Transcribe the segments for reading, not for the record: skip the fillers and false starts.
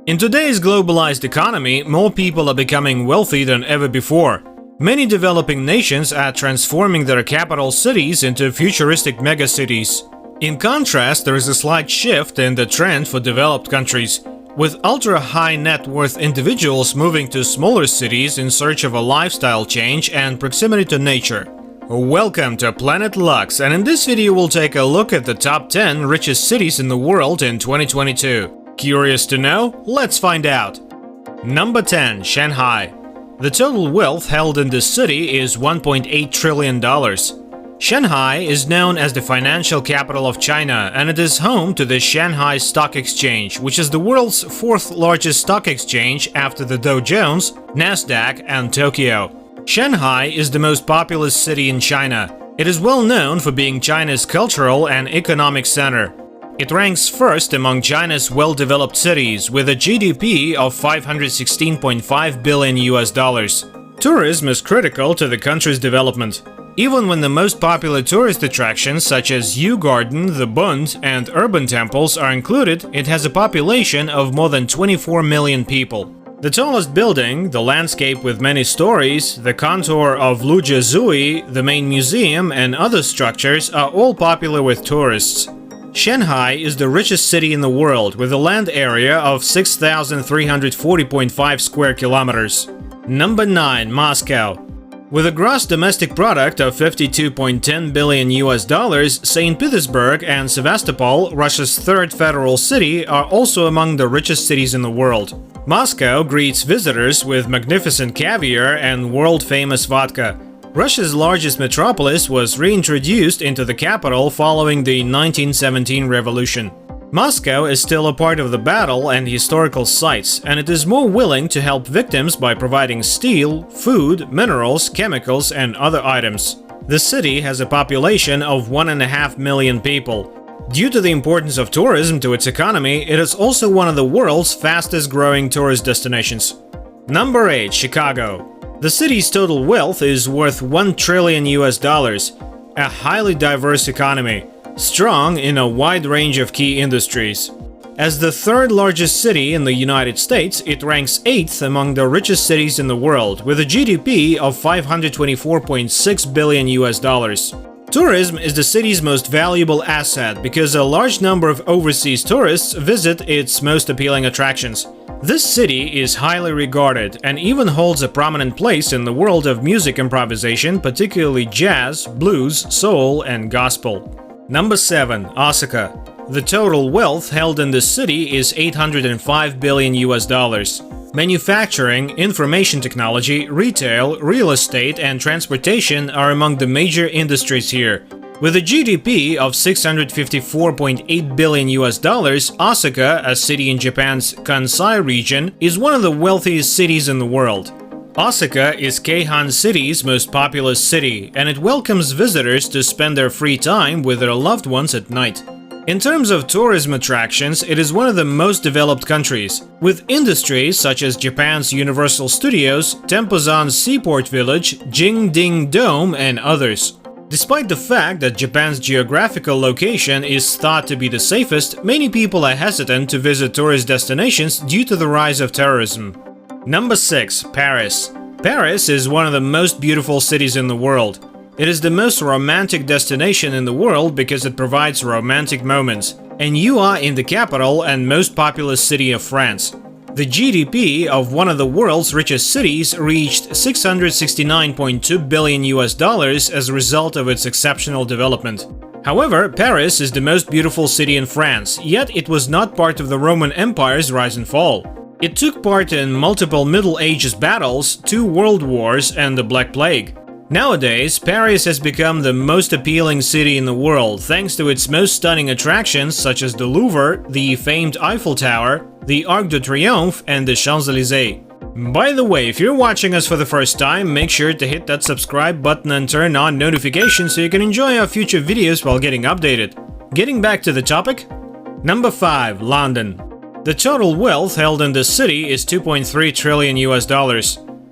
In today's globalized economy, more people are becoming wealthy than ever before. Many developing nations are transforming their capital cities into futuristic megacities. In contrast, there is a slight shift in the trend for developed countries, with ultra-high net worth individuals moving to smaller cities in search of a lifestyle change and proximity to nature. Welcome to Planet Lux, and in this video we'll take a look at the top 10 richest cities in the world in 2022. Curious to know? Let's find out. Number 10. Shanghai. The total wealth held in this city is $1.8 trillion. Shanghai is known as the financial capital of China, and it is home to the Shanghai Stock Exchange, which is the world's fourth largest stock exchange after the Dow Jones, Nasdaq, and Tokyo. Shanghai is the most populous city in China. It is well known for being China's cultural and economic center. It ranks first among China's well-developed cities with a GDP of $516.5 billion. Tourism is critical to the country's development. Even when the most popular tourist attractions such as Yew Garden, the Bund, and urban temples are included, it has a population of more than 24 million people. The tallest building, the landscape with many stories, the contour of Lujia Zui, the main museum, and other structures are all popular with tourists. Shanghai is the richest city in the world with a land area of 6,340.5 square kilometers. Number 9. Moscow. With a gross domestic product of $52.10 billion, St. Petersburg and Sevastopol, Russia's third federal city, are also among the richest cities in the world. Moscow greets visitors with magnificent caviar and world-famous vodka. Russia's largest metropolis was reintroduced into the capital following the 1917 revolution. Moscow is still a part of the battle and historical sites, and it is more willing to help victims by providing steel, food, minerals, chemicals, and other items. The city has a population of 1.5 million people. Due to the importance of tourism to its economy, it is also one of the world's fastest-growing tourist destinations. Number 8. Chicago. The city's total wealth is worth $1 trillion, a highly diverse economy, strong in a wide range of key industries. As the third largest city in the United States, it ranks 8th among the richest cities in the world, with a GDP of $524.6 billion. Tourism is the city's most valuable asset because a large number of overseas tourists visit its most appealing attractions. This city is highly regarded and even holds a prominent place in the world of music improvisation, particularly jazz, blues, soul, and gospel. Number 7. Asaka. The total wealth held in this city is $805 billion. Manufacturing, information technology, retail, real estate, and transportation are among the major industries here. With a GDP of $654.8 billion, Asaka, a city in Japan's Kansai region, is one of the wealthiest cities in the world. Asaka is Keihan City's most populous city, and it welcomes visitors to spend their free time with their loved ones at night. In terms of tourism attractions, it is one of the most developed countries, with industries such as Japan's Universal Studios, Tempozan's Seaport Village, Jingding Dome, and others. Despite the fact that Japan's geographical location is thought to be the safest, many people are hesitant to visit tourist destinations due to the rise of terrorism. Number 6. Paris. Paris is one of the most beautiful cities in the world. It is the most romantic destination in the world because it provides romantic moments, and you are in the capital and most populous city of France. The GDP of one of the world's richest cities reached $669.2 billion as a result of its exceptional development. However, Paris is the most beautiful city in France, yet it was not part of the Roman Empire's rise and fall. It took part in multiple Middle Ages battles, 2 world wars, and the Black Plague. Nowadays, Paris has become the most appealing city in the world thanks to its most stunning attractions such as the Louvre, the famed Eiffel Tower, the Arc de Triomphe, and the Champs-Élysées. By the way, if you're watching us for the first time, make sure to hit that subscribe button and turn on notifications so you can enjoy our future videos while getting updated. Getting back to the topic. Number 5. London. The total wealth held in this city is $2.3 trillion.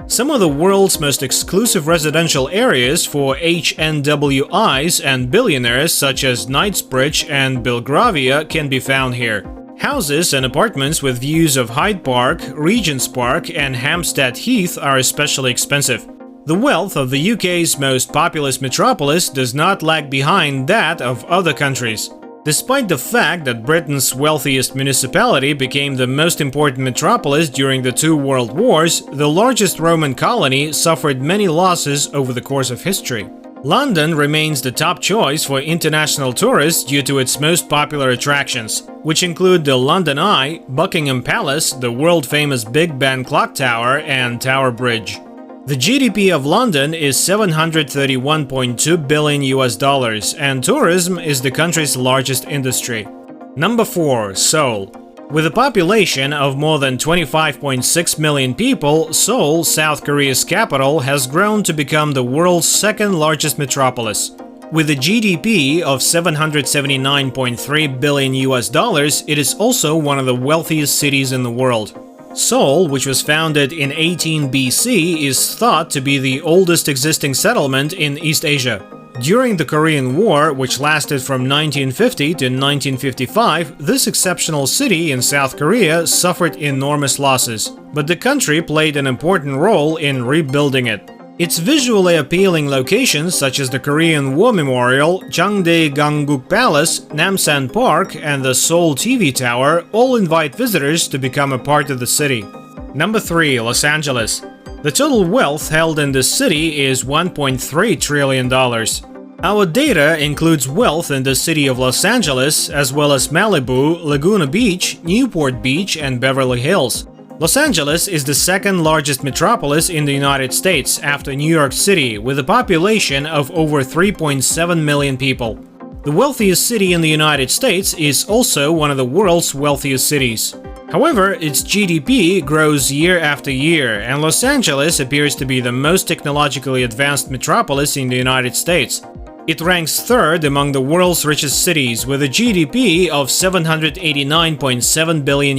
Some of the world's most exclusive residential areas for HNWIs and billionaires such as Knightsbridge and Belgravia can be found here. Houses and apartments with views of Hyde Park, Regent's Park, and Hampstead Heath are especially expensive. The wealth of the UK's most populous metropolis does not lag behind that of other countries. Despite the fact that Britain's wealthiest municipality became the most important metropolis during the two world wars, the largest Roman colony suffered many losses over the course of history. London remains the top choice for international tourists due to its most popular attractions, which include the London Eye, Buckingham Palace, the world-famous Big Ben Clock Tower, and Tower Bridge. The GDP of London is $731.2 billion, and tourism is the country's largest industry. Number 4. Seoul. With a population of more than 25.6 million people, Seoul, South Korea's capital, has grown to become the world's second largest metropolis. With a GDP of $779.3 billion, it is also one of the wealthiest cities in the world. Seoul, which was founded in 18 BC, is thought to be the oldest existing settlement in East Asia. During the Korean War, which lasted from 1950 to 1955, this exceptional city in South Korea suffered enormous losses, but the country played an important role in rebuilding it. Its visually appealing locations, such as the Korean War Memorial, Changdae Gangguk Palace, Namsan Park, and the Seoul TV Tower, all invite visitors to become a part of the city. Number 3. Los Angeles. The total wealth held in this city is $1.3 trillion. Our data includes wealth in the city of Los Angeles, as well as Malibu, Laguna Beach, Newport Beach, and Beverly Hills. Los Angeles is the second largest metropolis in the United States after New York City, with a population of over 3.7 million people. The wealthiest city in the United States is also one of the world's wealthiest cities. However, its GDP grows year after year, and Los Angeles appears to be the most technologically advanced metropolis in the United States. It ranks third among the world's richest cities with a GDP of $789.7 billion.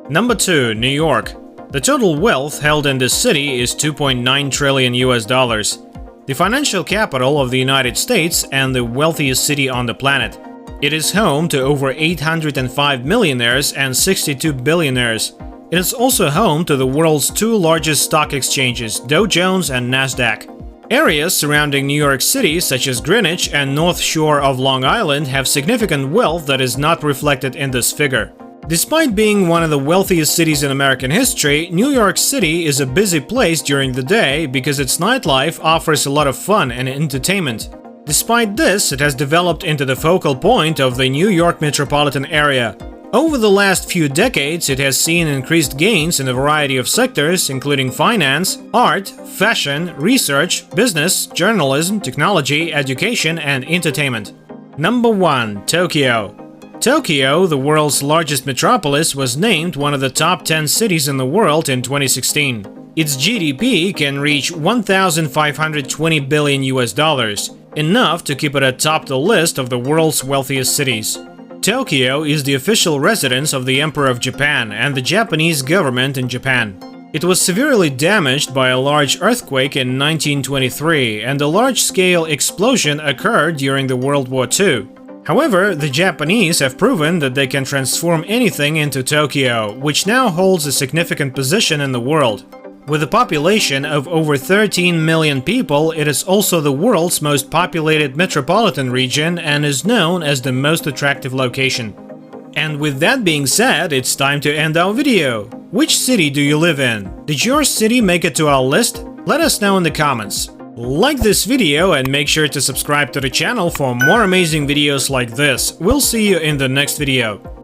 Number 2. New York. The total wealth held in this city is $2.9 trillion. The financial capital of the United States and the wealthiest city on the planet. It is home to over 805 millionaires and 62 billionaires. It is also home to the world's two largest stock exchanges, Dow Jones and Nasdaq. Areas surrounding New York City, such as Greenwich and North Shore of Long Island, have significant wealth that is not reflected in this figure. Despite being one of the wealthiest cities in American history, New York City is a busy place during the day because its nightlife offers a lot of fun and entertainment. Despite this, it has developed into the focal point of the New York metropolitan area. Over the last few decades, it has seen increased gains in a variety of sectors, including finance, art, fashion, research, business, journalism, technology, education, and entertainment. Number 1. Tokyo. Tokyo, the world's largest metropolis, was named one of the top 10 cities in the world in 2016. Its GDP can reach $1,520 billion, enough to keep it atop the list of the world's wealthiest cities. Tokyo is the official residence of the Emperor of Japan and the Japanese government in Japan. It was severely damaged by a large earthquake in 1923, and a large-scale explosion occurred during the World War II. However, the Japanese have proven that they can transform anything into Tokyo, which now holds a significant position in the world. With a population of over 13 million people, it is also the world's most populated metropolitan region and is known as the most attractive location. And with that being said, it's time to end our video. Which city do you live in? Did your city make it to our list? Let us know in the comments. Like this video and make sure to subscribe to the channel for more amazing videos like this. We'll see you in the next video.